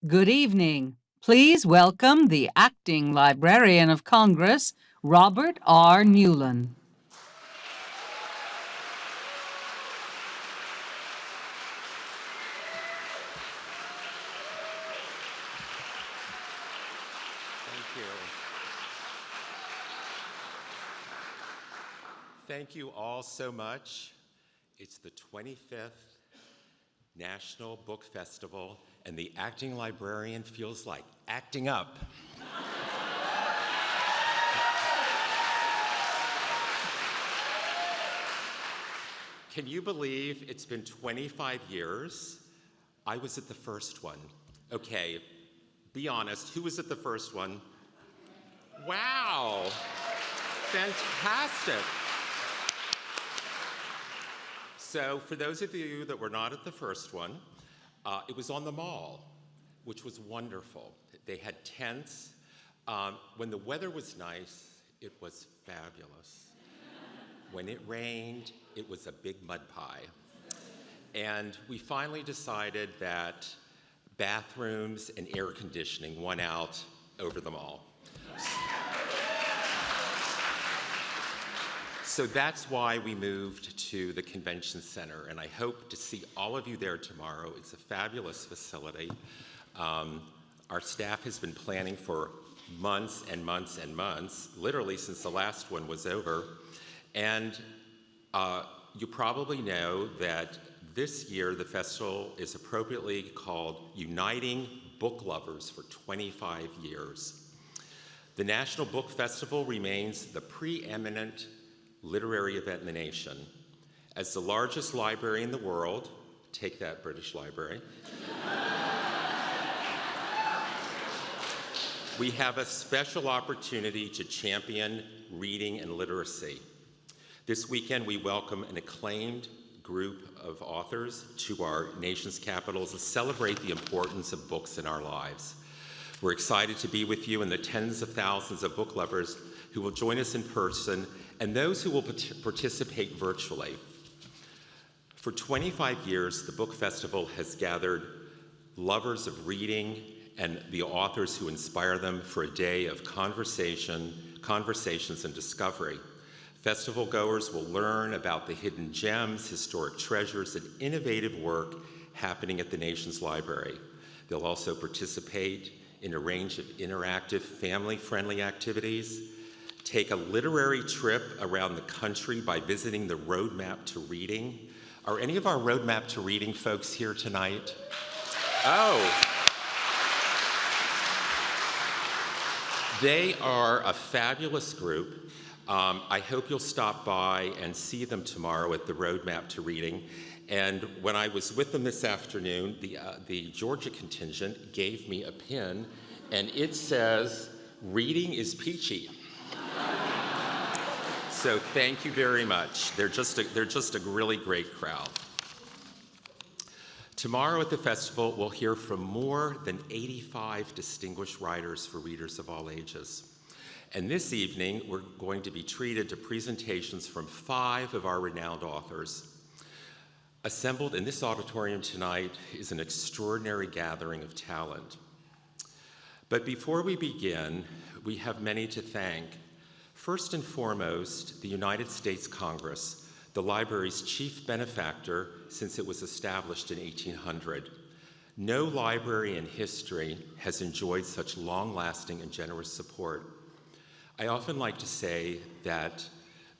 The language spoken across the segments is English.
Good evening. Please welcome the Acting Librarian of Congress, Robert R. Newland. Thank you. Thank you all so much. It's the 25th National Book Festival, and the acting librarian feels like acting up. Can you believe it's been 25 years? I was at the first one. Okay, be honest, who was at the first one? Wow, fantastic. So for those of you that were not at the first one, it was on the mall, which was wonderful. They had tents. When the weather was nice, it was fabulous. When it rained, it was a big mud pie. And we finally decided that bathrooms and air conditioning won out over them all. So that's why we moved to the convention center, and I hope to see all of you there tomorrow. It's a fabulous facility. Our staff has been planning for months and months and months, literally since the last one was over. And you probably know that this year the festival is appropriately called Uniting Book Lovers for 25 years. The National Book Festival remains the preeminent literary event in the nation. As the largest library in the world, take that, British Library, we have a special opportunity to champion reading and literacy. This weekend, we welcome an acclaimed group of authors to our nation's capitals to celebrate the importance of books in our lives. We're excited to be with you and the tens of thousands of book lovers who will join us in person and those who will participate virtually. For 25 years, the Book Festival has gathered lovers of reading and the authors who inspire them for a day of conversations and discovery. Festival goers will learn about the hidden gems, historic treasures, and innovative work happening at the nation's library. They'll also participate in a range of interactive, family-friendly activities, take a literary trip around the country by visiting the Roadmap to Reading. Are any of our Roadmap to Reading folks here tonight? Oh. They are a fabulous group. I hope you'll stop by and see them tomorrow at the Roadmap to Reading. And when I was with them this afternoon, the Georgia contingent gave me a pin, and it says, "Reading is peachy." So thank you very much. They're just a really great crowd. Tomorrow at the festival, we'll hear from more than 85 distinguished writers for readers of all ages. And this evening, we're going to be treated to presentations from 5 of our renowned authors. Assembled in this auditorium tonight is an extraordinary gathering of talent. But before we begin, we have many to thank. First and foremost, the United States Congress, the library's chief benefactor since it was established in 1800. No library in history has enjoyed such long-lasting and generous support. I often like to say that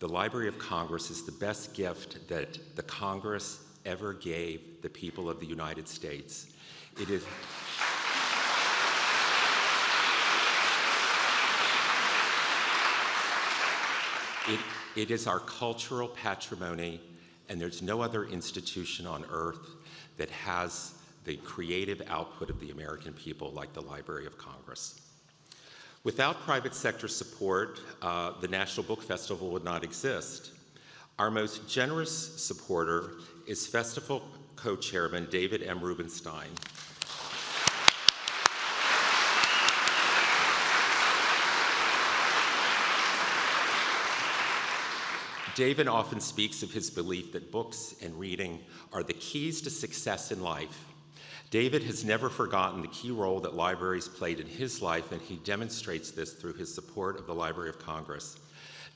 the Library of Congress is the best gift that the Congress ever gave the people of the United States. It is our cultural patrimony, and there's no other institution on earth that has the creative output of the American people, like the Library of Congress. Without private sector support, the National Book Festival would not exist. Our most generous supporter is festival co-chairman David M. Rubenstein. David often speaks of his belief that books and reading are the keys to success in life. David has never forgotten the key role that libraries played in his life, and he demonstrates this through his support of the Library of Congress.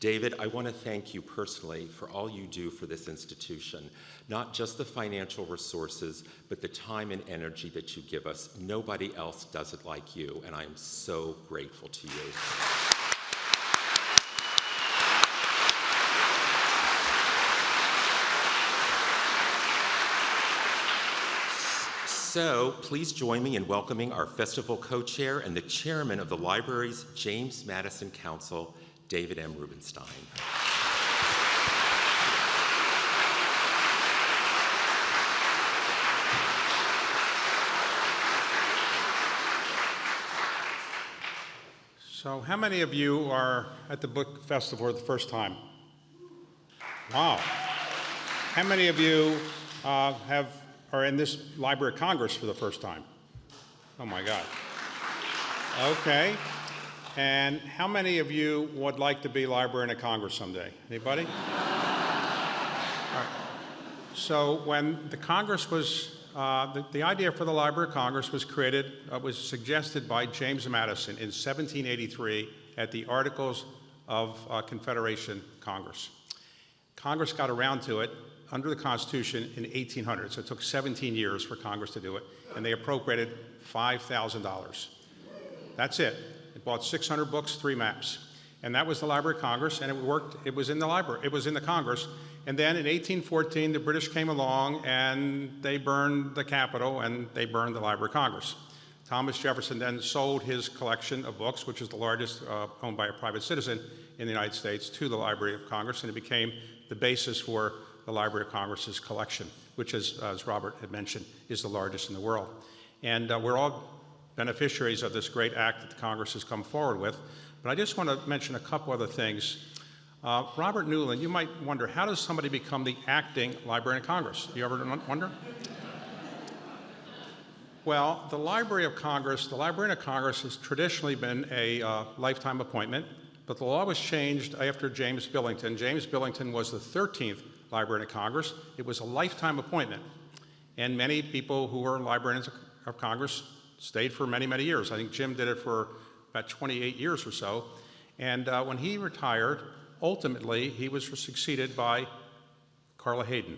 David, I want to thank you personally for all you do for this institution, not just the financial resources, but the time and energy that you give us. Nobody else does it like you, and I am so grateful to you. So please join me in welcoming our festival co-chair and the chairman of the library's James Madison Council, David M. Rubenstein. So how many of you are at the book festival for the first time? Wow. How many of you are in this Library of Congress for the first time? Oh my God. Okay. And how many of you would like to be Librarian of Congress someday? Anybody? All right. So when the Congress was, the idea for the Library of Congress was created, was suggested by James Madison in 1783 at the Articles of Confederation Congress. Congress got around to it under the Constitution in 1800, so it took 17 years for Congress to do it, and they appropriated $5,000. That's it. It bought 600 books, 3 maps. And that was the Library of Congress, and it worked. It was in the library. It was in the Congress. And then in 1814, the British came along, and they burned the Capitol, and they burned the Library of Congress. Thomas Jefferson then sold his collection of books, which is the largest owned by a private citizen in the United States, to the Library of Congress, and it became the basis for the Library of Congress's collection, which, as Robert had mentioned, is the largest in the world. And we're all beneficiaries of this great act that the Congress has come forward with. But I just want to mention a couple other things. Robert Newland, you might wonder, how does somebody become the acting Librarian of Congress? You ever wonder? Well, the Library of Congress, the Librarian of Congress has traditionally been a lifetime appointment, but the law was changed after James Billington. James Billington was the 13th Librarian of Congress. It was a lifetime appointment, and many people who were librarians of Congress stayed for many, many years. I think Jim did it for about 28 years or so, and when he retired, ultimately he was succeeded by Carla Hayden.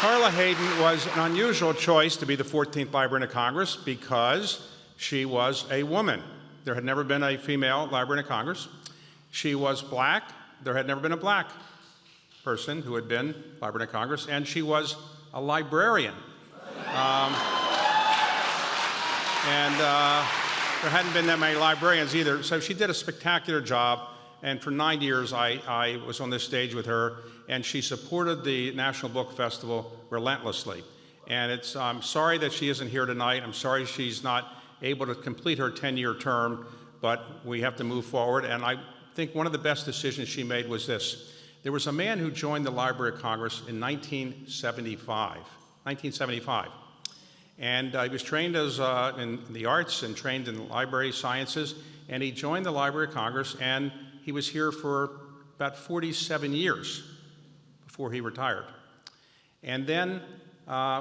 Carla Hayden was an unusual choice to be the 14th Librarian of Congress because she was a woman. There had never been a female Librarian of Congress. She was black. There had never been a black person who had been Librarian of Congress, and she was a librarian. There hadn't been that many librarians either, so she did a spectacular job. And for 9 years, I was on this stage with her, and she supported the National Book Festival relentlessly. And I'm sorry that she isn't here tonight. I'm sorry she's not able to complete her 10-year term, but we have to move forward. And I think one of the best decisions she made was this. There was a man who joined the Library of Congress in 1975. And he was trained in the arts and trained in library sciences, and he joined the Library of Congress, and he was here for about 47 years before he retired. And then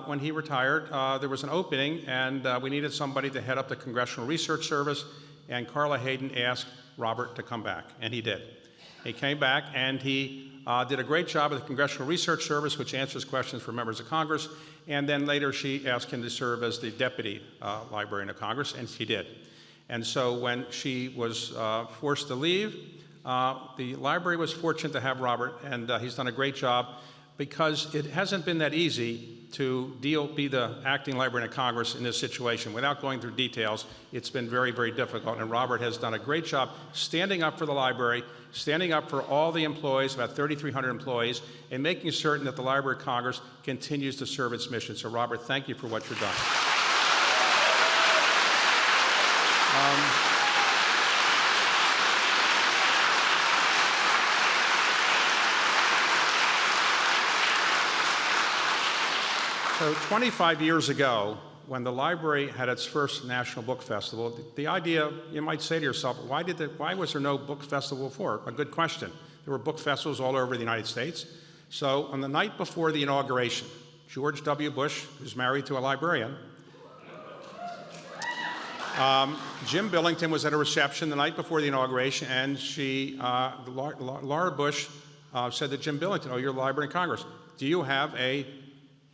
when he retired, there was an opening, and we needed somebody to head up the Congressional Research Service, and Carla Hayden asked Robert to come back, and he did. He came back, and he did a great job at the Congressional Research Service, which answers questions for members of Congress, and then later she asked him to serve as the Deputy Librarian of Congress, and he did. And so when she was forced to leave, the library was fortunate to have Robert, and he's done a great job. because it hasn't been that easy to be the acting librarian of Congress in this situation. Without going through details, it's been very, very difficult, and Robert has done a great job standing up for the library, standing up for all the employees, about 3,300 employees, and making certain that the Library of Congress continues to serve its mission. So, Robert, thank you for what you've done. So 25 years ago, when the library had its first National Book Festival, the idea, you might say to yourself, why was there no book festival before? A good question. There were book festivals all over the United States. So on the night before the inauguration, George W. Bush, who's married to a librarian, Jim Billington was at a reception the night before the inauguration, and Laura Bush said to Jim Billington, "Oh, you're the Library of Congress. Do you have a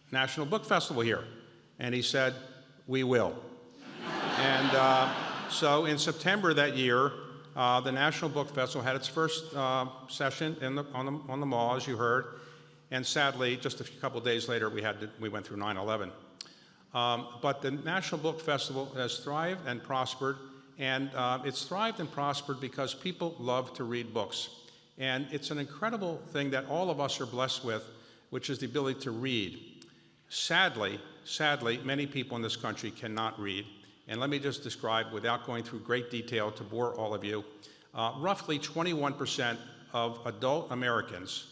National Book Festival here?" And he said, "We will." And so in September that year, the National Book Festival had its first session on the Mall, as you heard. And sadly, just a couple days later, we went through 9/11. But the National Book Festival has thrived and prospered, and it's thrived and prospered because people love to read books. And it's an incredible thing that all of us are blessed with, which is the ability to read. Sadly, many people in this country cannot read. And let me just describe, without going through great detail to bore all of you, roughly 21% of adult Americans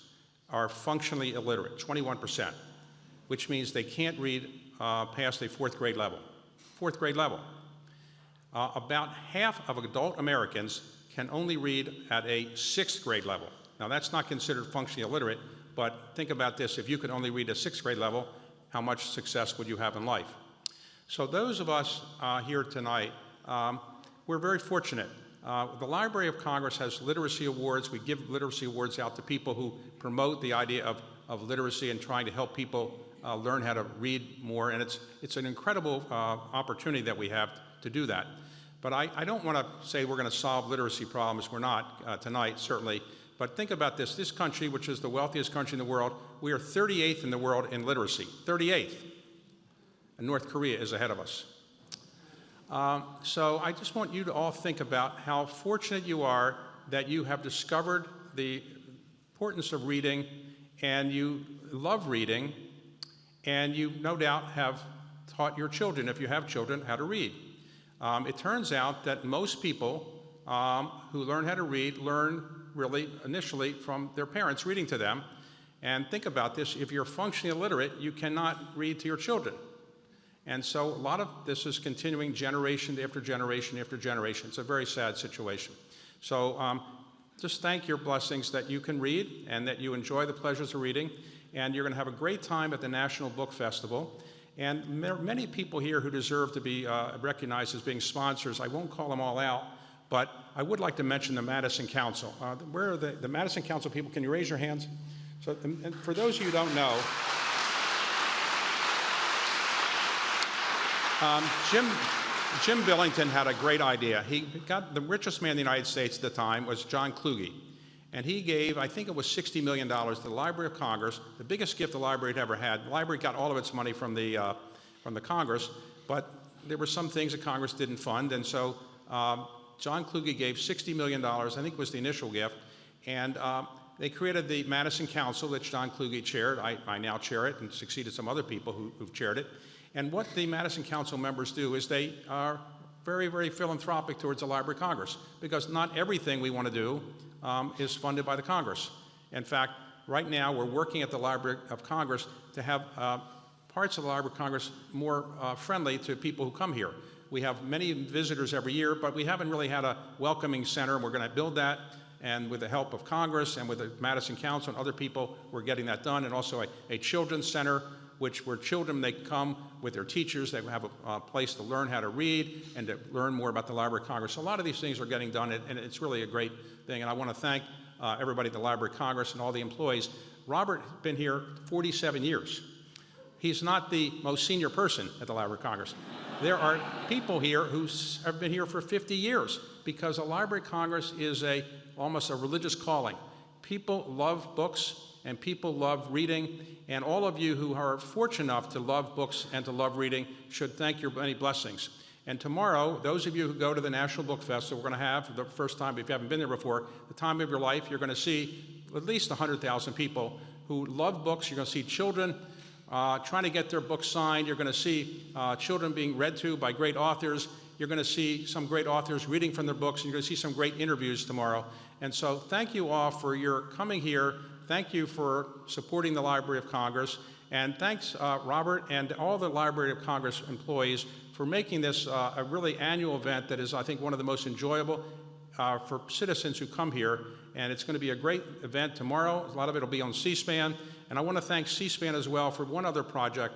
are functionally illiterate, 21%, which means they can't read past a fourth grade level. Fourth grade level. About half of adult Americans can only read at a sixth grade level. Now, that's not considered functionally illiterate, but think about this. If you could only read at sixth grade level, how much success would you have in life? So those of us here tonight, we're very fortunate. The Library of Congress has literacy awards. We give literacy awards out to people who promote the idea of literacy and trying to help people learn how to read more. And it's an incredible opportunity that we have to do that. But I don't want to say we're going to solve literacy problems. We're not tonight, certainly. But think about this. This country, which is the wealthiest country in the world, we are 38th in the world in literacy. 38th. And North Korea is ahead of us. So I just want you to all think about how fortunate you are that you have discovered the importance of reading, and you love reading, and you no doubt have taught your children, if you have children, how to read. It turns out that most people who learn how to read learn really initially from their parents reading to them. And think about this, if you're functionally illiterate, you cannot read to your children. And so a lot of this is continuing generation after generation after generation. It's a very sad situation. So just thank your blessings that you can read and that you enjoy the pleasures of reading. And you're going to have a great time at the National Book Festival. And many people here who deserve to be recognized as being sponsors. I won't call them all out, but I would like to mention the Madison Council. Where are the Madison Council people? Can you raise your hands? So, and for those of you who don't know, Jim Billington had a great idea. He got the richest man in the United States at the time was John Kluge. And he gave, I think it was $60 million to the Library of Congress, the biggest gift the library had ever had. The library got all of its money from the Congress, but there were some things that Congress didn't fund. And so John Kluge gave $60 million, I think was the initial gift. And they created the Madison Council that John Kluge chaired. I now chair it and succeeded some other people who've chaired it. And what the Madison Council members do is they are very, very philanthropic towards the Library of Congress, because not everything we want to do is funded by the Congress. In fact, right now we're working at the Library of Congress to have parts of the Library of Congress more friendly to people who come here. We have many visitors every year, but we haven't really had a welcoming center, and we're going to build that. And with the help of Congress and with the Madison Council and other people, we're getting that done. And also a children's center, where children, they come with their teachers, they have a place to learn how to read and to learn more about the Library of Congress. So a lot of these things are getting done, and it's really a great thing. And I want to thank everybody at the Library of Congress and all the employees. Robert has been here 47 years. He's not the most senior person at the Library of Congress. There are people here who have been here for 50 years because the Library of Congress is almost a religious calling. People love books, and people love reading, and all of you who are fortunate enough to love books and to love reading should thank your many blessings. And tomorrow, those of you who go to the National Book Festival, we're going to have, for the first time, if you haven't been there before, the time of your life, you're going to see at least 100,000 people who love books. You're going to see children trying to get their books signed. You're going to see children being read to by great authors. You're going to see some great authors reading from their books, and you're going to see some great interviews tomorrow. And so thank you all for your coming here. Thank you for supporting the Library of Congress. And thanks, Robert, and all the Library of Congress employees for making this a really annual event that is, I think, one of the most enjoyable for citizens who come here. And it's going to be a great event tomorrow. A lot of it will be on C-SPAN. And I want to thank C-SPAN as well for one other project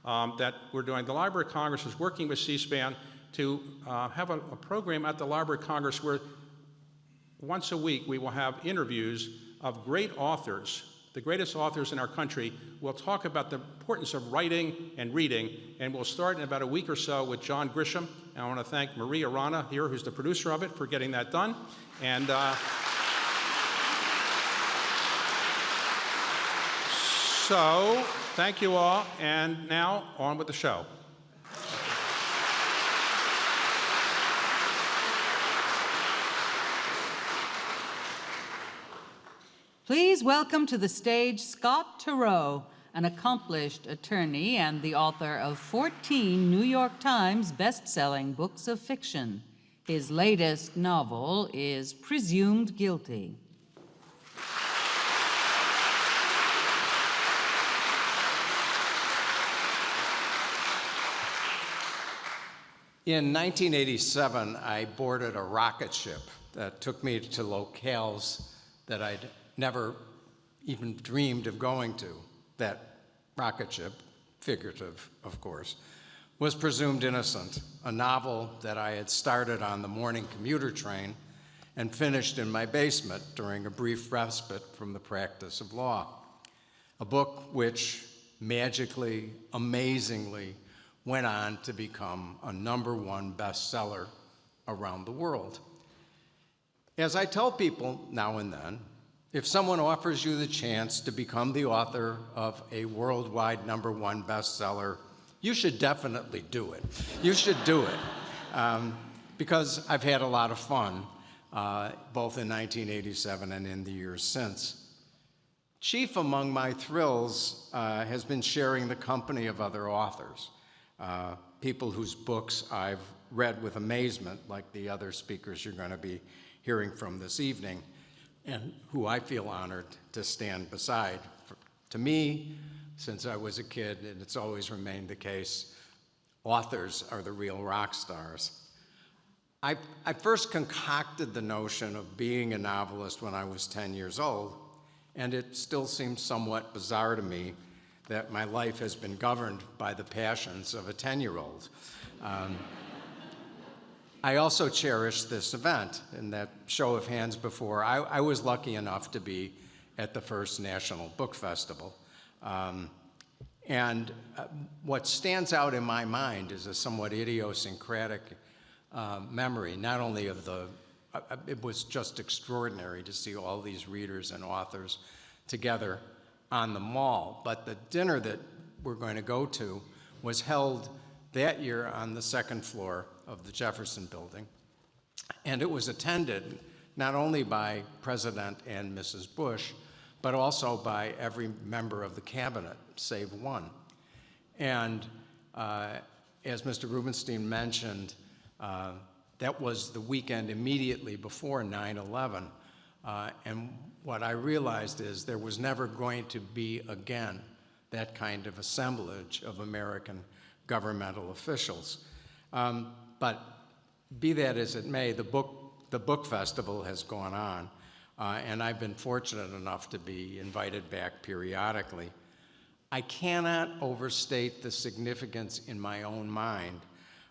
that we're doing. The Library of Congress is working with C-SPAN to have a program at the Library of Congress where once a week we will have interviews of great authors, the greatest authors in our country. We'll talk about the importance of writing and reading, and we'll start in about a week or so with John Grisham. And I want to thank Marie Arana here, who's the producer of it, for getting that done. And so, thank you all, and now on with the show. Please welcome to the stage Scott Turow, an accomplished attorney and the author of 14 New York Times best-selling books of fiction. His latest novel is Presumed Guilty. In 1987, I boarded a rocket ship that took me to locales that I'd never even dreamed of going to. That rocket ship, figurative, of course, was Presumed Innocent, a novel that I had started on the morning commuter train and finished in my basement during a brief respite from the practice of law. A book which magically, amazingly, went on to become a #1 bestseller around the world. As I tell people now and then, if someone offers you the chance to become the author of a worldwide #1 bestseller, you should definitely do it. You should do it. Because I've had a lot of fun, both in 1987 and in the years since. Chief among my thrills has been sharing the company of other authors, people whose books I've read with amazement, like the other speakers you're going to be hearing from this evening, and who I feel honored to stand beside. To me, since I was a kid, and it's always remained the case, authors are the real rock stars. I first concocted the notion of being a novelist when I was 10 years old, and it still seems somewhat bizarre to me that my life has been governed by the passions of a 10-year-old. I also cherish this event. In that show of hands before, I was lucky enough to be at the first National Book Festival. And what stands out in my mind is a somewhat idiosyncratic memory, not only of it was just extraordinary to see all these readers and authors together on the Mall, but the dinner that we're going to go to was held that year on the second floor of the Jefferson Building, and it was attended not only by President and Mrs. Bush, but also by every member of the cabinet, save one. And as Mr. Rubenstein mentioned, that was the weekend immediately before 9/11, and what I realized is there was never going to be again that kind of assemblage of American governmental officials. But be that as it may, the book festival has gone on, and I've been fortunate enough to be invited back periodically. I cannot overstate the significance in my own mind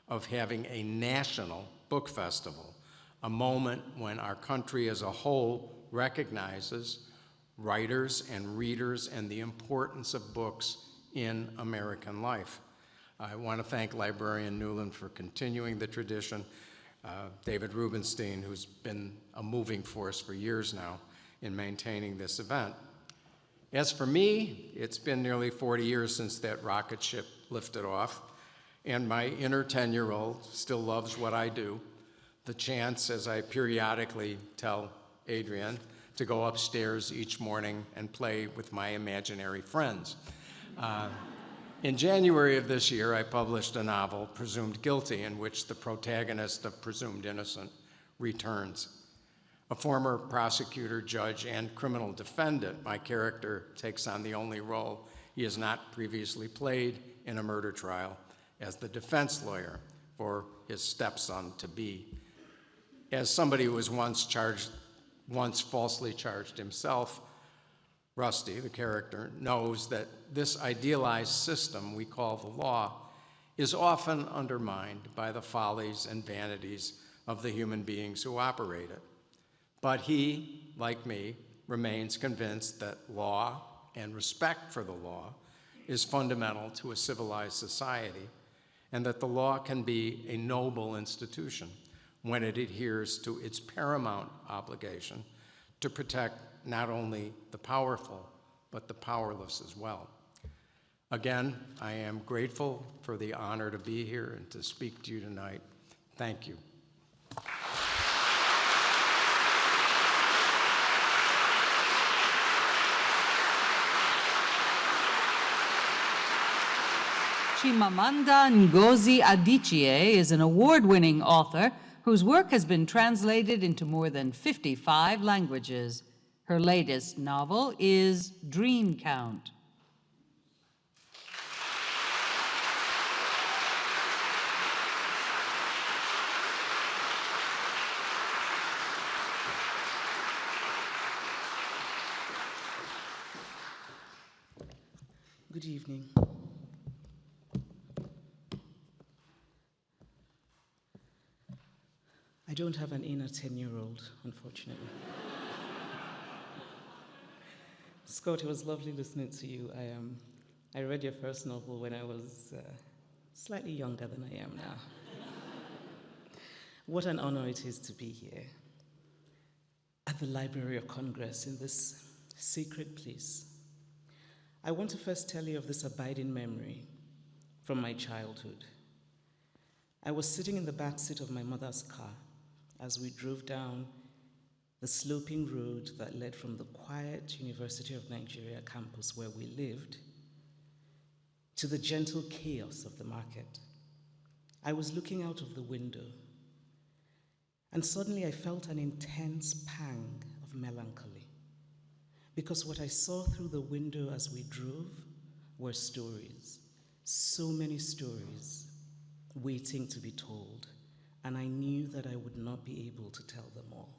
of having a national book festival, a moment when our country as a whole recognizes writers and readers and the importance of books in American life. I want to thank Librarian Nuland for continuing the tradition, David Rubenstein, who's been a moving force for years now in maintaining this event. As for me, it's been nearly 40 years since that rocket ship lifted off, and my inner 10-year-old still loves what I do. The chance, as I periodically tell Adrienne, to go upstairs each morning and play with my imaginary friends. In January of this year, I published a novel, Presumed Guilty, in which the protagonist of Presumed Innocent returns. A former prosecutor, judge, and criminal defendant, my character takes on the only role he has not previously played in a murder trial as the defense lawyer for his stepson-to-be. As somebody who was once falsely charged himself, Rusty, the character, knows that this idealized system we call the law is often undermined by the follies and vanities of the human beings who operate it. But he, like me, remains convinced that law and respect for the law is fundamental to a civilized society, and that the law can be a noble institution when it adheres to its paramount obligation to protect not only the powerful, but the powerless as well. Again, I am grateful for the honor to be here and to speak to you tonight. Thank you. Chimamanda Ngozi Adichie is an award-winning author whose work has been translated into more than 55 languages. Her latest novel is Dream Count. Good evening. I don't have an inner 10-year-old, unfortunately. Scott, it was lovely listening to you. I read your first novel when I was slightly younger than I am now. What an honor it is to be here at the Library of Congress in this sacred place. I want to first tell you of this abiding memory from my childhood. I was sitting in the back seat of my mother's car as we drove down the sloping road that led from the quiet University of Nigeria campus where we lived to the gentle chaos of the market. I was looking out of the window, and suddenly I felt an intense pang of melancholy, because what I saw through the window as we drove were stories, so many stories waiting to be told, and I knew that I would not be able to tell them all.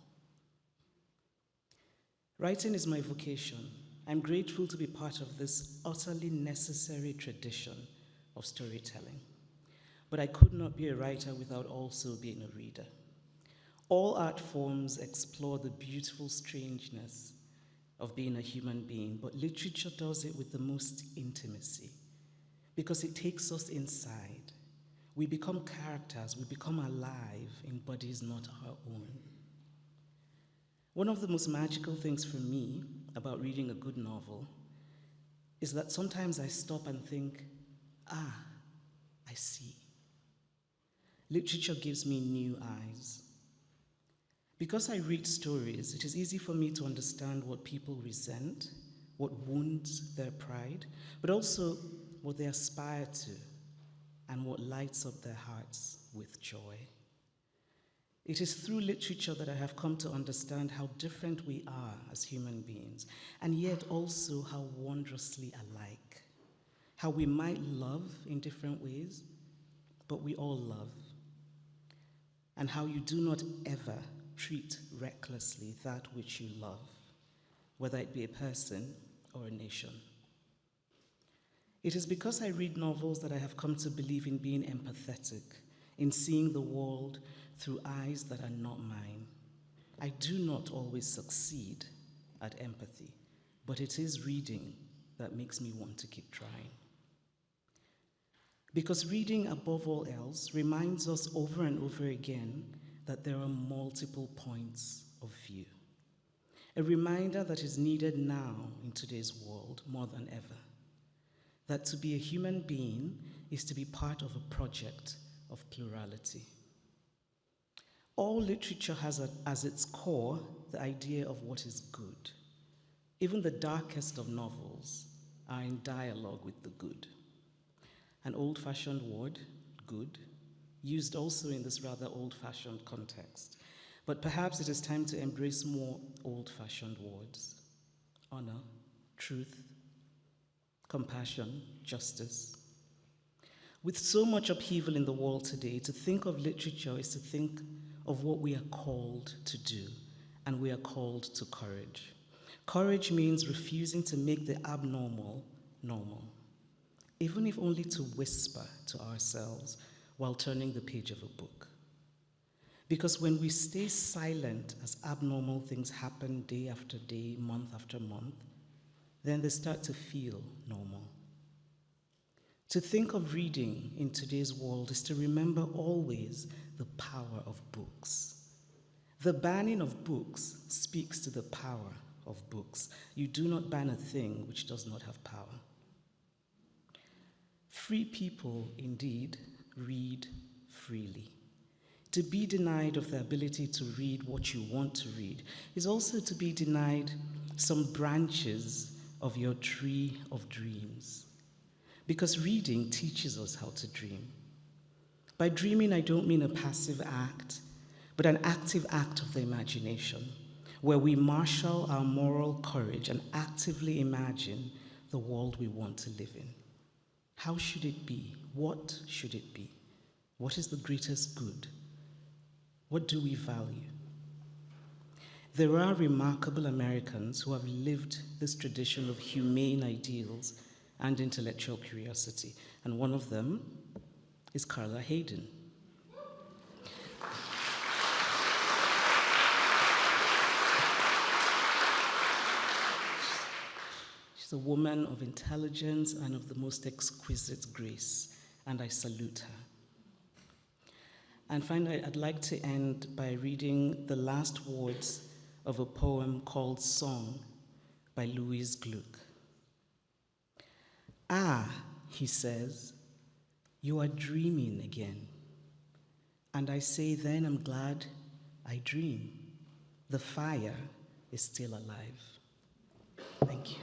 Writing is my vocation. I'm grateful to be part of this utterly necessary tradition of storytelling. But I could not be a writer without also being a reader. All art forms explore the beautiful strangeness of being a human being, but literature does it with the most intimacy because it takes us inside. We become characters, we become alive in bodies not our own. One of the most magical things for me about reading a good novel is that sometimes I stop and think, I see. Literature gives me new eyes. Because I read stories, it is easy for me to understand what people resent, what wounds their pride, but also what they aspire to and what lights up their hearts with joy. It is through literature that I have come to understand how different we are as human beings, and yet also how wondrously alike. How we might love in different ways, but we all love. And how you do not ever treat recklessly that which you love, whether it be a person or a nation. It is because I read novels that I have come to believe in being empathetic, in seeing the world through eyes that are not mine. I do not always succeed at empathy, but it is reading that makes me want to keep trying. Because reading, above all else, reminds us over and over again that there are multiple points of view. A reminder that is needed now in today's world more than ever. That to be a human being is to be part of a project of plurality. All literature has as its core the idea of what is good. Even the darkest of novels are in dialogue with the good. An old-fashioned word, good, used also in this rather old-fashioned context. But perhaps it is time to embrace more old-fashioned words. Honor, truth, compassion, justice. With so much upheaval in the world today, to think of literature is to think of what we are called to do, and we are called to courage. Courage means refusing to make the abnormal normal, even if only to whisper to ourselves while turning the page of a book. Because when we stay silent as abnormal things happen day after day, month after month, then they start to feel normal. To think of reading in today's world is to remember always the power of books. The banning of books speaks to the power of books. You do not ban a thing which does not have power. Free people, indeed, read freely. To be denied of the ability to read what you want to read is also to be denied some branches of your tree of dreams. Because reading teaches us how to dream. By dreaming, I don't mean a passive act, but an active act of the imagination, where we marshal our moral courage and actively imagine the world we want to live in. How should it be? What should it be? What is the greatest good? What do we value? There are remarkable Americans who have lived this tradition of humane ideals and intellectual curiosity, and one of them is Carla Hayden. She's a woman of intelligence and of the most exquisite grace, and I salute her. And finally, I'd like to end by reading the last words of a poem called Song by Louise Gluck. Ah, he says, you are dreaming again. And I say, then I'm glad I dream. The fire is still alive. Thank you.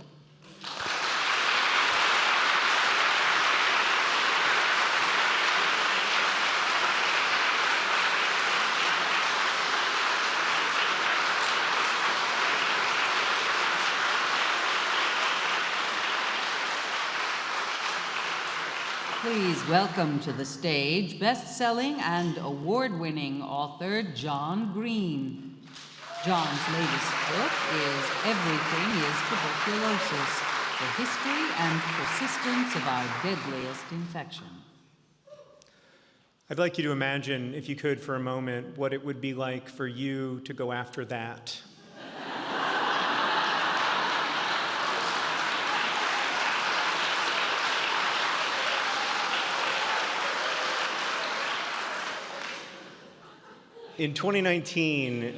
Please welcome to the stage best-selling and award-winning author John Green. John's latest book is Everything is Tuberculosis, the history and persistence of our deadliest infection. I'd like you to imagine, if you could for a moment, what it would be like for you to go after that. In 2019,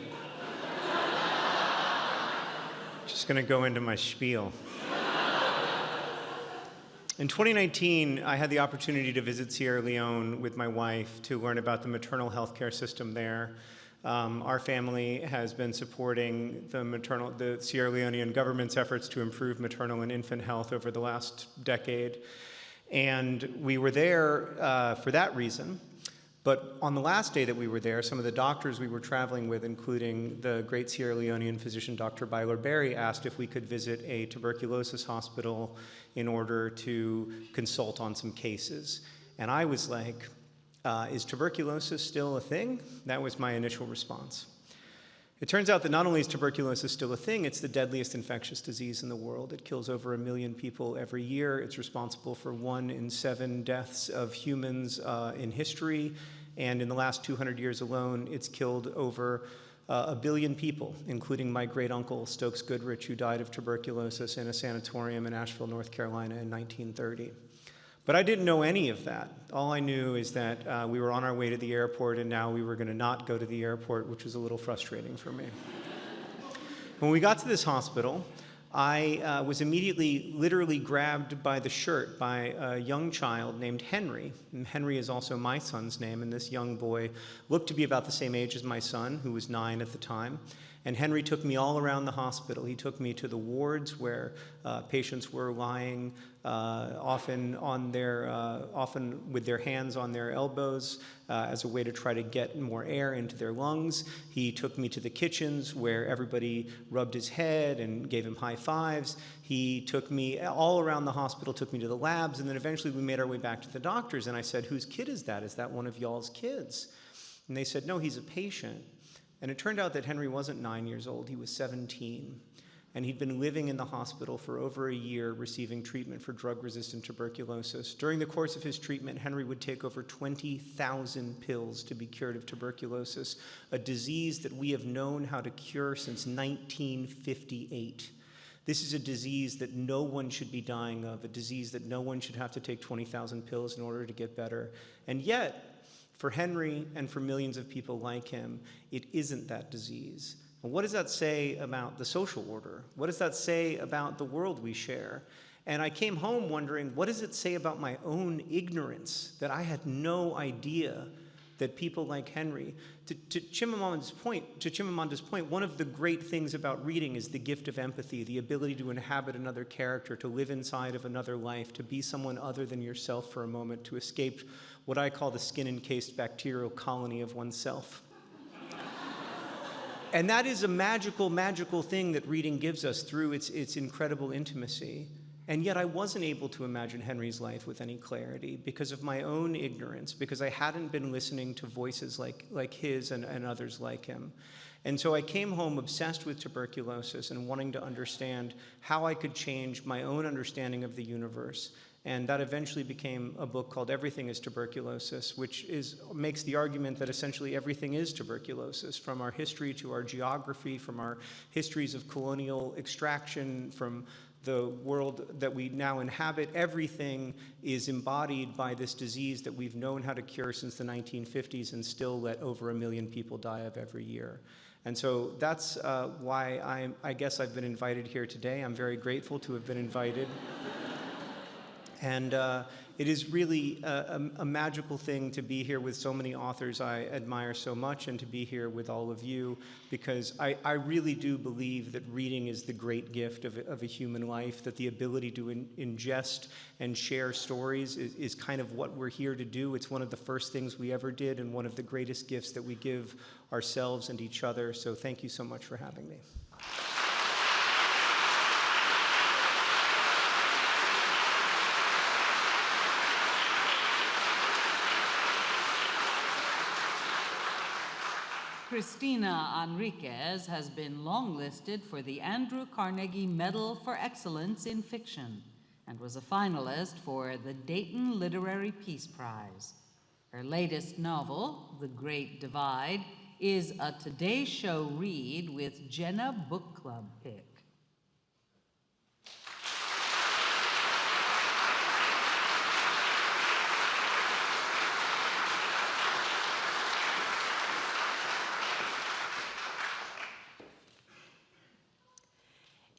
just going to go into my spiel. In 2019, I had the opportunity to visit Sierra Leone with my wife to learn about the maternal health care system there. Our family has been supporting the Sierra Leonean government's efforts to improve maternal and infant health over the last decade. And we were there for that reason. But on the last day that we were there, some of the doctors we were traveling with, including the great Sierra Leonean physician Dr. Byler Berry, asked if we could visit a tuberculosis hospital in order to consult on some cases. And I was like, is tuberculosis still a thing? That was my initial response. It turns out that not only is tuberculosis still a thing, it's the deadliest infectious disease in the world. It kills over 1 million people every year. It's responsible for 1 in 7 deaths of humans in history. And in the last 200 years alone, it's killed over 1 billion people, including my great-uncle, Stokes Goodrich, who died of tuberculosis in a sanatorium in Asheville, North Carolina in 1930. But I didn't know any of that. All I knew is that we were on our way to the airport, and now we were going to not go to the airport, which was a little frustrating for me. When we got to this hospital, I was immediately literally grabbed by the shirt by a young child named Henry. And Henry is also my son's name, and this young boy looked to be about the same age as my son, who was 9 at the time. And Henry took me all around the hospital. He took me to the wards where patients were lying, often with their hands on their elbows as a way to try to get more air into their lungs. He took me to the kitchens where everybody rubbed his head and gave him high fives. He took me all around the hospital, took me to the labs, and then eventually we made our way back to the doctors. And I said, "Whose kid is that? Is that one of y'all's kids?" And they said, "No, he's a patient." And it turned out that Henry wasn't 9 years old, he was 17. And he'd been living in the hospital for over a year receiving treatment for drug-resistant tuberculosis. During the course of his treatment, Henry would take over 20,000 pills to be cured of tuberculosis, a disease that we have known how to cure since 1958. This is a disease that no one should be dying of, a disease that no one should have to take 20,000 pills in order to get better. And yet, for Henry and for millions of people like him, it isn't that disease. And what does that say about the social order? What does that say about the world we share? And I came home wondering, what does it say about my own ignorance, that I had no idea that people like Henry, to Chimamanda's point, one of the great things about reading is the gift of empathy, the ability to inhabit another character, to live inside of another life, to be someone other than yourself for a moment, to escape what I call the skin-encased bacterial colony of oneself. And that is a magical, magical thing that reading gives us through its incredible intimacy. And yet I wasn't able to imagine Henry's life with any clarity because of my own ignorance, because I hadn't been listening to voices like his and others like him. And so I came home obsessed with tuberculosis and wanting to understand how I could change my own understanding of the universe. And that eventually became a book called Everything is Tuberculosis, which makes the argument that essentially everything is tuberculosis, from our history to our geography, from our histories of colonial extraction, from the world that we now inhabit. Everything is embodied by this disease that we've known how to cure since the 1950s and still let over 1 million people die of every year. And so that's why I guess I've been invited here today. I'm very grateful to have been invited. And it is really a magical thing to be here with so many authors I admire so much, and to be here with all of you, because I really do believe that reading is the great gift of a human life, that the ability to ingest and share stories is kind of what we're here to do. It's one of the first things we ever did, and one of the greatest gifts that we give ourselves and each other. So thank you so much for having me. Cristina Enriquez has been longlisted for the Andrew Carnegie Medal for Excellence in Fiction and was a finalist for the Dayton Literary Peace Prize. Her latest novel, The Great Divide, is a Today Show read with Jenna Book Club pick.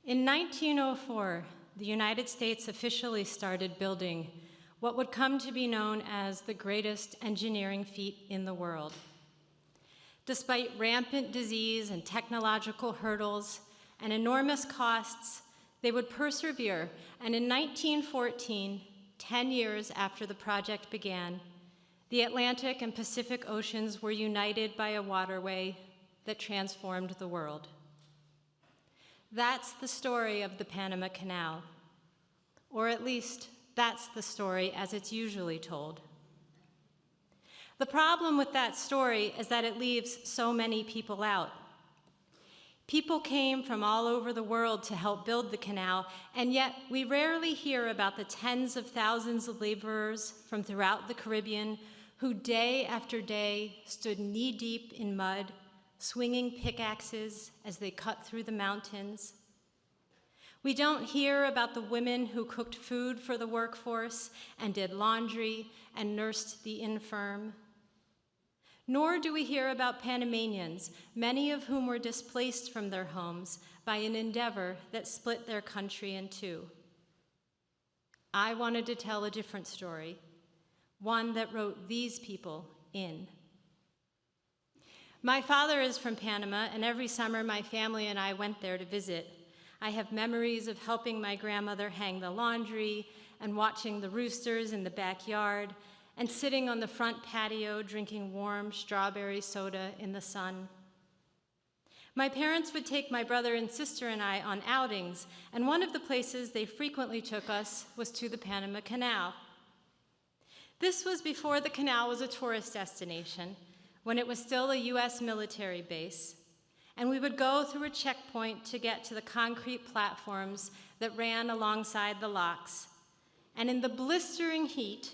In 1904, the United States officially started building what would come to be known as the greatest engineering feat in the world. Despite rampant disease and technological hurdles and enormous costs, they would persevere, and in 1914, 10 years after the project began, the Atlantic and Pacific Oceans were united by a waterway that transformed the world. That's the story of the Panama Canal, or at least that's the story as it's usually told. The problem with that story is that it leaves so many people out. People came from all over the world to help build the canal, and yet we rarely hear about the tens of thousands of laborers from throughout the Caribbean who day after day stood knee-deep in mud, swinging pickaxes as they cut through the mountains. We don't hear about the women who cooked food for the workforce and did laundry and nursed the infirm. Nor do we hear about Panamanians, many of whom were displaced from their homes by an endeavor that split their country in two. I wanted to tell a different story, one that wrote these people in. My father is from Panama, and every summer my family and I went there to visit. I have memories of helping my grandmother hang the laundry and watching the roosters in the backyard and sitting on the front patio drinking warm strawberry soda in the sun. My parents would take my brother and sister and I on outings, and one of the places they frequently took us was to the Panama Canal. This was before the canal was a tourist destination, when it was still a US military base, and we would go through a checkpoint to get to the concrete platforms that ran alongside the locks. And in the blistering heat,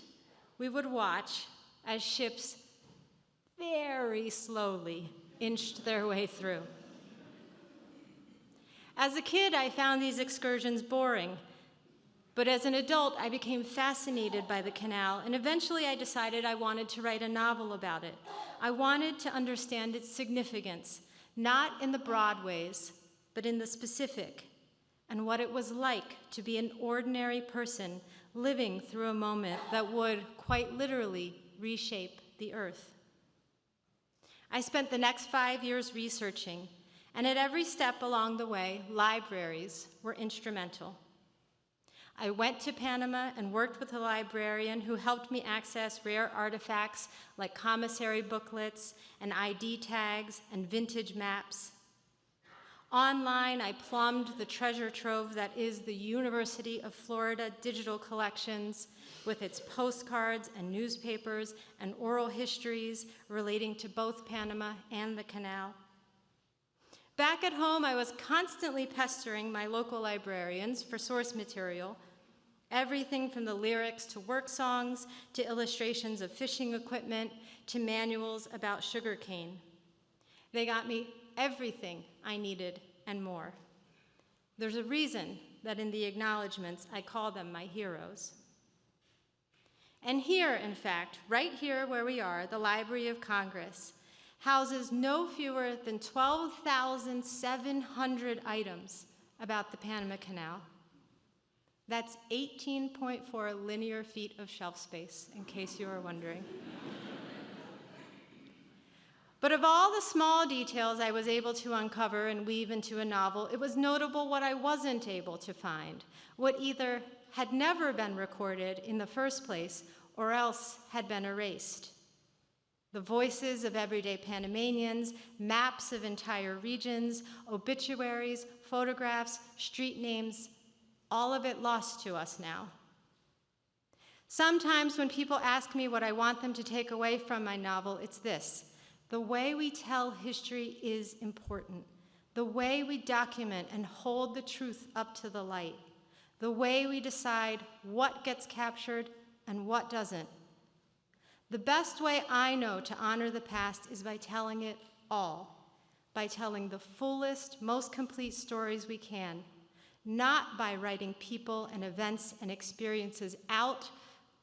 we would watch as ships very slowly inched their way through. As a kid, I found these excursions boring, but as an adult, I became fascinated by the canal, and eventually I decided I wanted to write a novel about it. I wanted to understand its significance, not in the broad ways, but in the specific, and what it was like to be an ordinary person living through a moment that would, quite literally, reshape the earth. I spent the next 5 years researching, and at every step along the way, libraries were instrumental. I went to Panama and worked with a librarian who helped me access rare artifacts like commissary booklets and ID tags and vintage maps. Online, I plumbed the treasure trove that is the University of Florida digital collections with its postcards and newspapers and oral histories relating to both Panama and the canal. Back at home, I was constantly pestering my local librarians for source material, everything from the lyrics to work songs, to illustrations of fishing equipment, to manuals about sugarcane. They got me everything I needed and more. There's a reason that in the acknowledgments, I call them my heroes. And here, in fact, right here where we are, the Library of Congress houses no fewer than 12,700 items about the Panama Canal. That's 18.4 linear feet of shelf space, in case you were wondering. But of all the small details I was able to uncover and weave into a novel, it was notable what I wasn't able to find, what either had never been recorded in the first place or else had been erased. The voices of everyday Panamanians, maps of entire regions, obituaries, photographs, street names, all of it lost to us now. Sometimes when people ask me what I want them to take away from my novel, it's this: the way we tell history is important. The way we document and hold the truth up to the light. The way we decide what gets captured and what doesn't. The best way I know to honor the past is by telling it all, by telling the fullest, most complete stories we can, not by writing people and events and experiences out,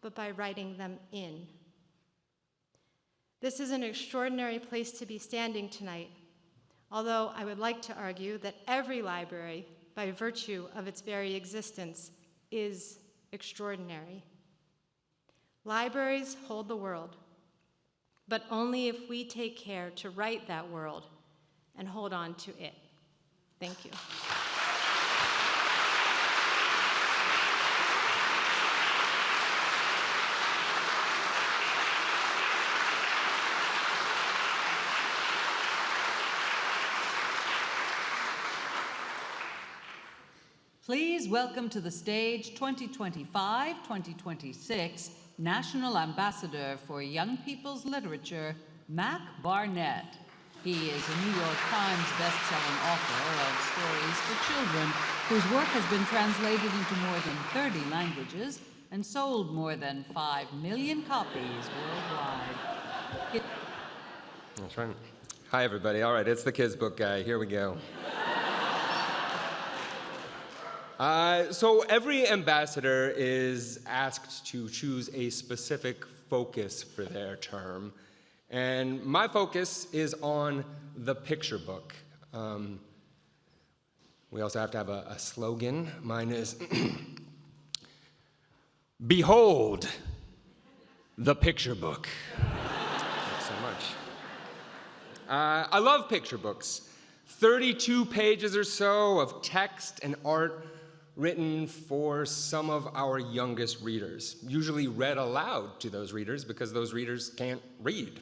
but by writing them in. This is an extraordinary place to be standing tonight, although I would like to argue that every library, by virtue of its very existence, is extraordinary. Libraries hold the world, but only if we take care to write that world and hold on to it. Thank you. Please welcome to the stage 2025-2026 National Ambassador for Young People's Literature, Mac Barnett. He is a New York Times best-selling author of stories for children whose work has been translated into more than 30 languages and sold more than 5 million copies worldwide. That's right. Hi, everybody. All right, it's the Kids Book Guy. Here we go. So every ambassador is asked to choose a specific focus for their term. And my focus is on the picture book. We also have to have a slogan. Mine is, Behold the picture book. Thanks so much. I love picture books. 32 pages or so of text and art written for some of our youngest readers, usually read aloud to those readers because those readers can't read.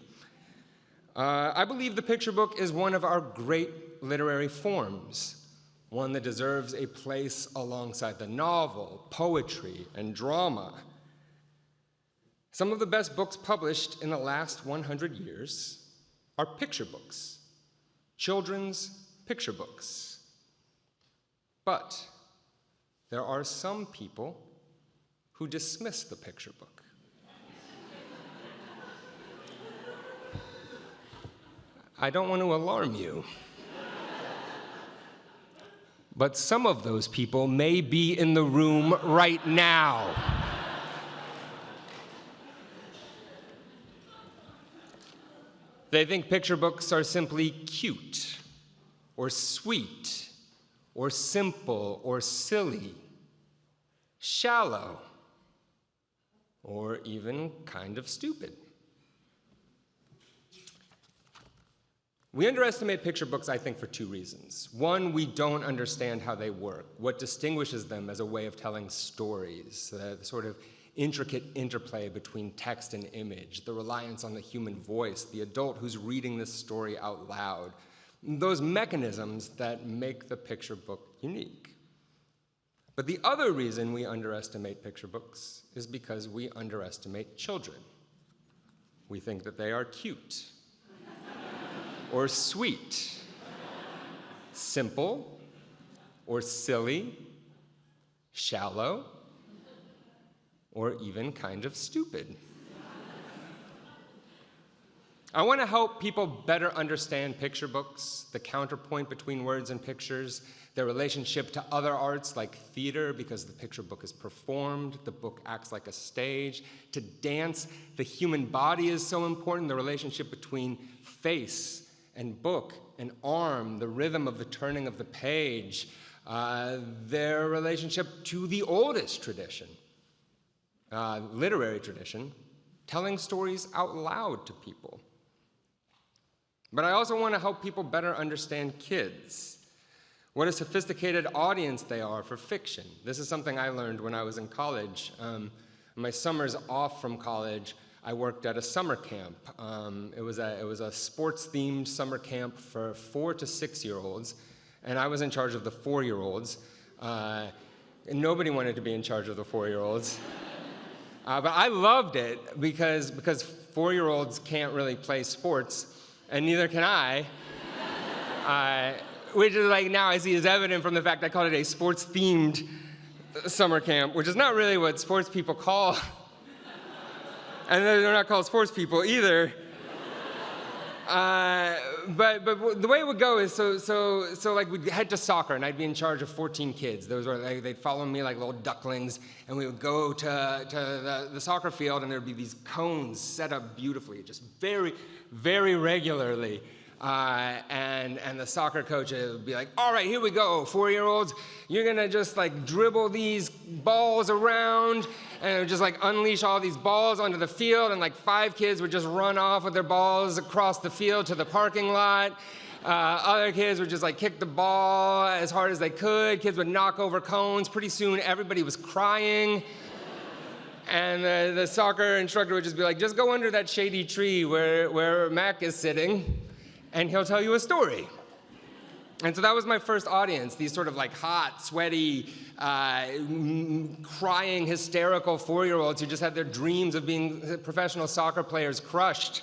I believe the picture book is one of our great literary forms, one that deserves a place alongside the novel, poetry, and drama. Some of the best books published in the last 100 years are picture books, children's picture books. But there are some people who dismiss the picture book. I don't want to alarm you, but some of those people may be in the room right now. They think picture books are simply cute, or sweet, or simple, or silly, shallow, or even kind of stupid. We underestimate picture books, I think, for two reasons. One, we don't understand how they work, what distinguishes them as a way of telling stories, the sort of intricate interplay between text and image, the reliance on the human voice, the adult who's reading this story out loud, those mechanisms that make the picture book unique. But the other reason we underestimate picture books is because we underestimate children. We think that they are cute, or sweet, simple, or silly, shallow, or even kind of stupid. I want to help people better understand picture books, the counterpoint between words and pictures, their relationship to other arts like theater, because the picture book is performed, the book acts like a stage. To dance, the human body is so important, the relationship between face and book and arm, the rhythm of the turning of the page, their relationship to the oldest tradition, literary tradition, telling stories out loud to people. But I also want to help people better understand kids, what a sophisticated audience they are for fiction. This is something I learned when I was in college. My summers off from college, I worked at a summer camp. It was a sports-themed summer camp for 4 to 6-year-olds, and I was in charge of the 4-year-olds. And nobody wanted to be in charge of the 4-year-olds. But I loved it because 4-year-olds can't really play sports, and neither can I. Which is like now I see is evident from the fact I called it a sports-themed summer camp, which is not really what sports people call. And they're not called sports people either. But the way it would go is so like we'd head to soccer, and I'd be in charge of 14 kids. Those were they'd follow me like little ducklings, and we would go to the soccer field, and there'd be these cones set up beautifully, just very, very regularly. And the soccer coach would be like, all right, here we go, 4-year-olds. You're gonna just like dribble these balls around, and it would just like unleash all these balls onto the field, and like 5 kids would just run off with their balls across the field to the parking lot. Other kids would just like kick the ball as hard as they could. Kids would knock over cones. Pretty soon, everybody was crying. And the soccer instructor would just be like, just go under that shady tree where Mac is sitting, and he'll tell you a story. And so that was my first audience, these sort of like hot, sweaty, crying, hysterical 4-year-olds who just had their dreams of being professional soccer players crushed.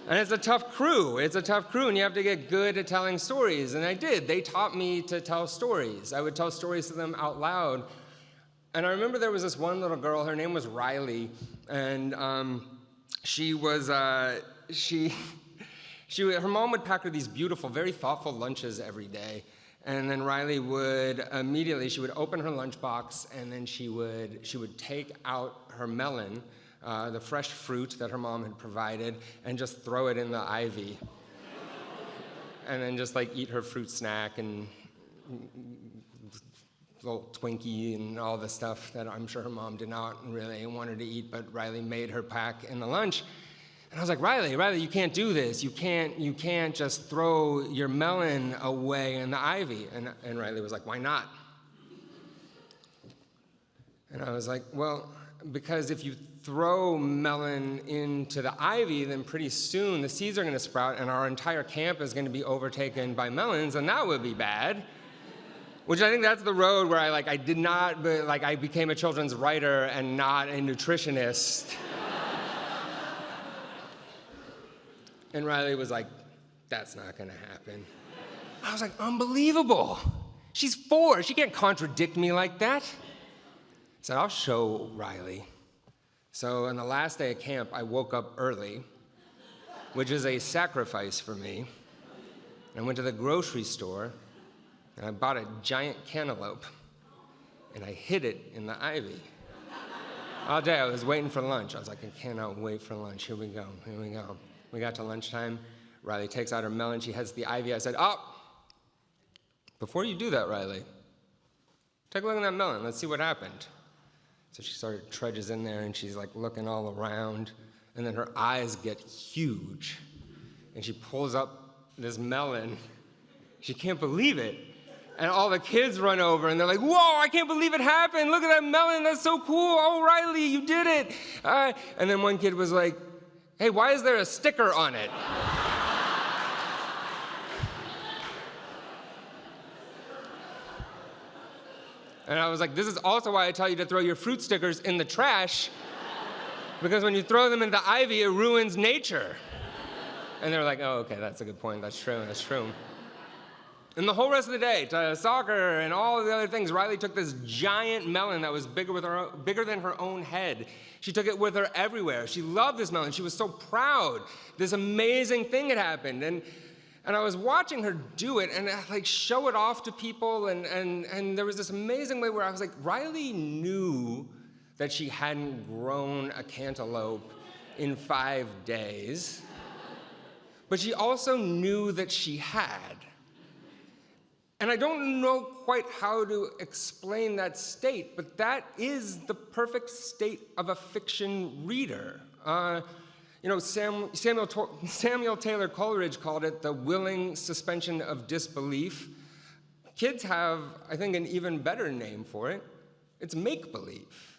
And it's a tough crew, and you have to get good at telling stories, and I did. They taught me to tell stories. I would tell stories to them out loud. And I remember there was this one little girl, her name was Riley, and she was, her mom would pack her these beautiful, very thoughtful lunches every day. And then Riley would immediately, she would open her lunchbox, and then she would take out her melon, the fresh fruit that her mom had provided, and just throw it in the ivy. And then just like eat her fruit snack and little Twinkie and all the stuff that I'm sure her mom did not really want her to eat, but Riley made her pack in the lunch. And I was like, Riley, you can't do this. You can't just throw your melon away in the ivy. And Riley was like, why not? And I was like, well, because if you throw melon into the ivy, then pretty soon the seeds are going to sprout and our entire camp is going to be overtaken by melons, and that would be bad. Which I think that's the road where I became a children's writer and not a nutritionist. And Riley was like, that's not going to happen. I was like, unbelievable. She's 4. She can't contradict me like that. I said, I'll show Riley. So on the last day of camp, I woke up early, which is a sacrifice for me. I went to the grocery store, and I bought a giant cantaloupe, and I hid it in the ivy. All day I was waiting for lunch. I was like, I cannot wait for lunch. Here we go. We got to lunchtime. Riley takes out her melon. She heads to the ivy. I said, before you do that, Riley, take a look at that melon. Let's see what happened. So she trudges in there, and she's like looking all around, and then her eyes get huge, and she pulls up this melon. She can't believe it. And all the kids run over, and they're like, whoa, I can't believe it happened. Look at that melon. That's so cool. Oh, Riley, you did it. And then one kid was like, hey, why is there a sticker on it? And I was like, this is also why I tell you to throw your fruit stickers in the trash, because when you throw them in the ivy, it ruins nature. And they were like, oh, okay, that's a good point. That's true. And the whole rest of the day, to soccer and all the other things, Riley took this giant melon that was bigger than her own head. She took it with her everywhere. She loved this melon. She was so proud. This amazing thing had happened. And I was watching her do it and like show it off to people. And there was this amazing way where I was like, Riley knew that she hadn't grown a cantaloupe in 5 days. But she also knew that she had. And I don't know quite how to explain that state, but that is the perfect state of a fiction reader. Samuel Taylor Coleridge called it the willing suspension of disbelief. Kids have, I think, an even better name for it. It's make-believe.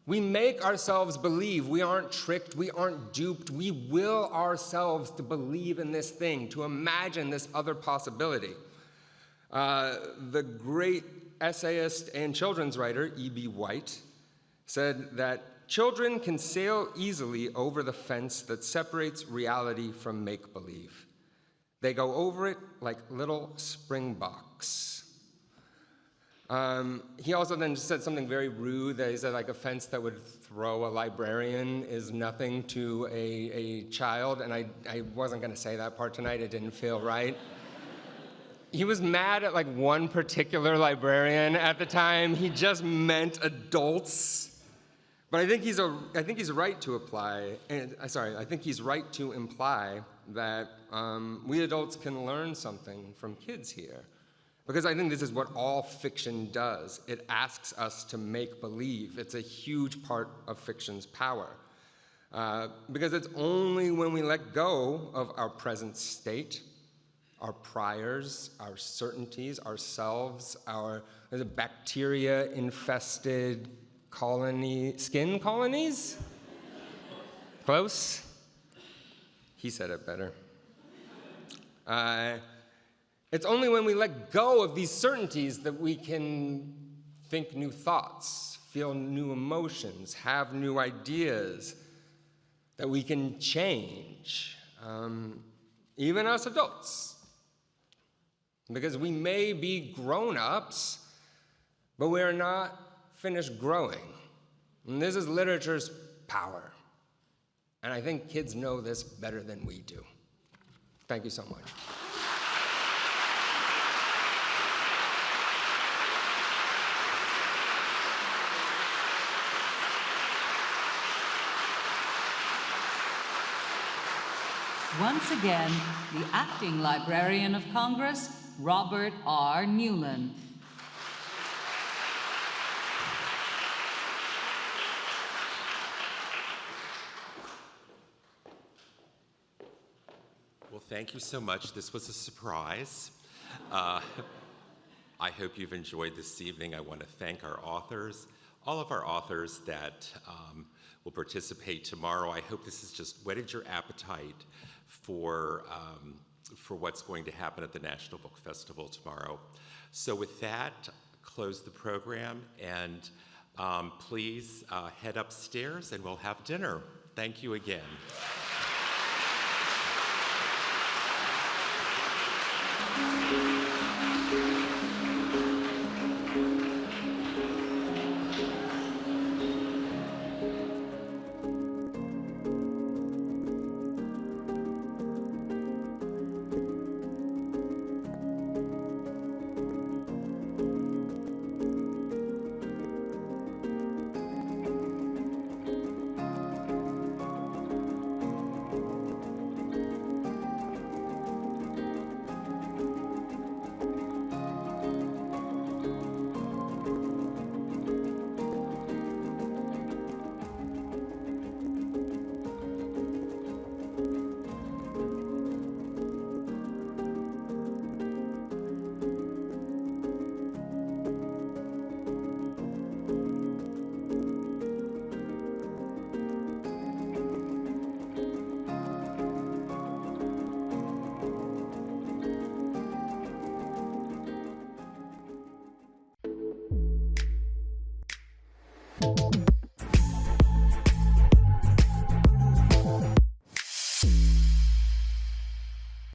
We make ourselves believe. We aren't tricked. We aren't duped. We will ourselves to believe in this thing, to imagine this other possibility. The great essayist and children's writer, E.B. White, said that children can sail easily over the fence that separates reality from make-believe. They go over it like little springboks. He also then said something very rude, that he said like a fence that would throw a librarian is nothing to a child, and I wasn't going to say that part tonight. It didn't feel right. He was mad at like one particular librarian at the time. He just meant adults. But I think he's right to I think he's right to imply that we adults can learn something from kids here. Because I think this is what all fiction does. It asks us to make believe. It's a huge part of fiction's power. Because it's only when we let go of our present state, our priors, our certainties, ourselves, our bacteria-infested skin colonies? Close? He said it better. It's only when we let go of these certainties that we can think new thoughts, feel new emotions, have new ideas, that we can change, even us adults. Because we may be grown-ups, but we are not finished growing. And this is literature's power. And I think kids know this better than we do. Thank you so much. once again, the Acting Librarian of Congress, Robert R. Newman. Well, thank you so much. This was a surprise. I hope you've enjoyed this evening. I want to thank our authors, all of our authors that will participate tomorrow. I hope this has just whetted your appetite for what's going to happen at the National Book Festival tomorrow. So with that, close the program, and please head upstairs and we'll have dinner. Thank you again.